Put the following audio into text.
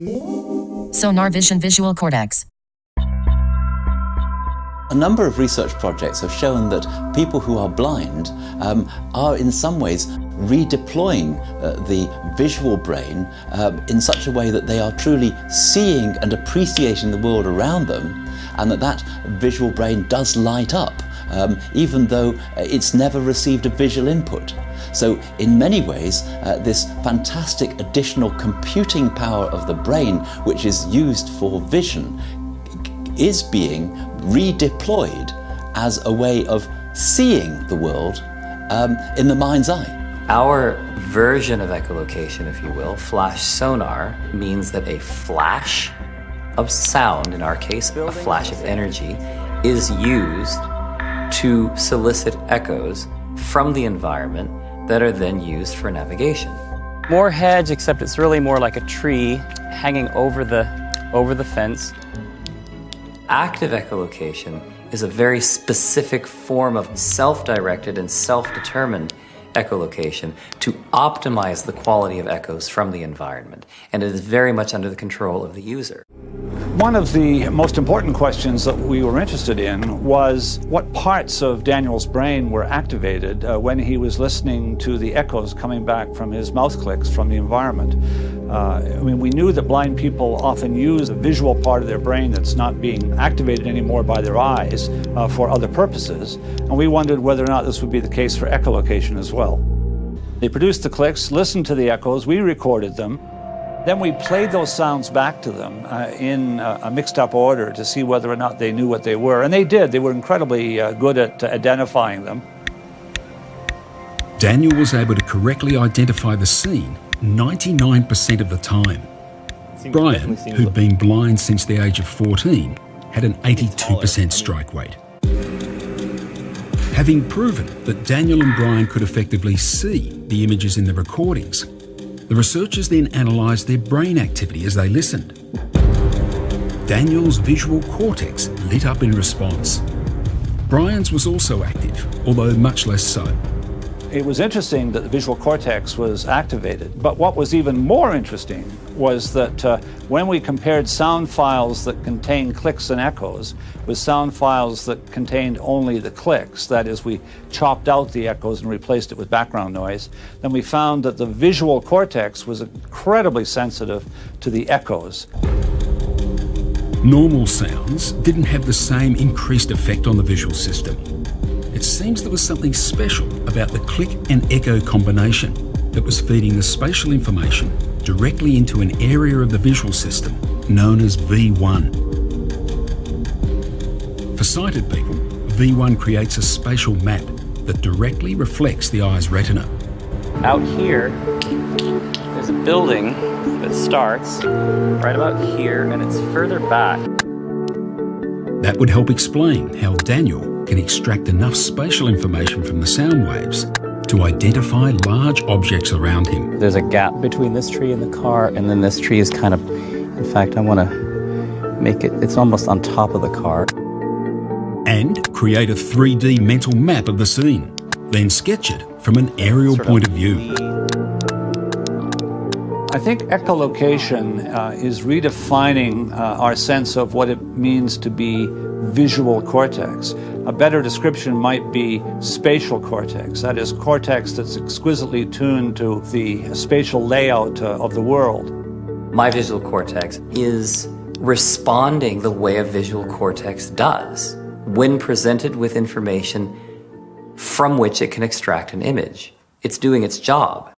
Sonar Vision Visual Cortex. A number of research projects have shown that people who are blind are in some ways redeploying the visual brain in such a way that they are truly seeing and appreciating the world around them, and that visual brain does light up even though it's never received a visual input. So in many ways this fantastic additional computing power of the brain, which is used for vision, is being redeployed as a way of seeing the world in the mind's eye. Our version of echolocation, if you will, flash sonar, means that a flash of sound, in our case, a flash of energy, is used to solicit echoes from the environment that are then used for navigation. More hedge, except it's really more like a tree hanging over the fence. Active echolocation is a very specific form of self-directed and self-determined echolocation to optimize the quality of echoes from the environment, and it is very much under the control of the user. One of the most important questions that we were interested in was what parts of Daniel's brain were activated when he was listening to the echoes coming back from his mouth clicks from the environment. We knew that blind people often use the visual part of their brain that's not being activated anymore by their eyes for other purposes, and we wondered whether or not this would be the case for echolocation as well. They produced the clicks, listened to the echoes, we recorded them, then we played those sounds back to them in a mixed-up order to see whether or not they knew what they were, and they did. They were incredibly good at identifying them. Daniel was able to correctly identify the scene 99% of the time. Brian, who'd been blind since the age of 14, had an 82% strike rate. Having proven that Daniel and Brian could effectively see the images in the recordings, the researchers then analysed their brain activity as they listened. Daniel's visual cortex lit up in response. Brian's was also active, although much less so. It was interesting that the visual cortex was activated, but what was even more interesting was that when we compared sound files that contained clicks and echoes with sound files that contained only the clicks, that is, we chopped out the echoes and replaced it with background noise, then we found that the visual cortex was incredibly sensitive to the echoes. Normal sounds didn't have the same increased effect on the visual system. It seems there was something special about the click and echo combination that was feeding the spatial information directly into an area of the visual system known as V1. For sighted people, V1 creates a spatial map that directly reflects the eye's retina. Out here, there's a building that starts right about here, and it's further back. That would help explain how Daniel can extract enough spatial information from the sound waves to identify large objects around him. There's a gap between this tree and the car, and then this tree is kind of, in fact, I want to make it, it's almost on top of the car. And create a 3D mental map of the scene, then sketch it from an aerial point of view. I think echolocation is redefining our sense of what it means to be visual cortex. A better description might be spatial cortex, that is, cortex that's exquisitely tuned to the spatial layout of the world. My visual cortex is responding the way a visual cortex does when presented with information from which it can extract an image. It's doing its job.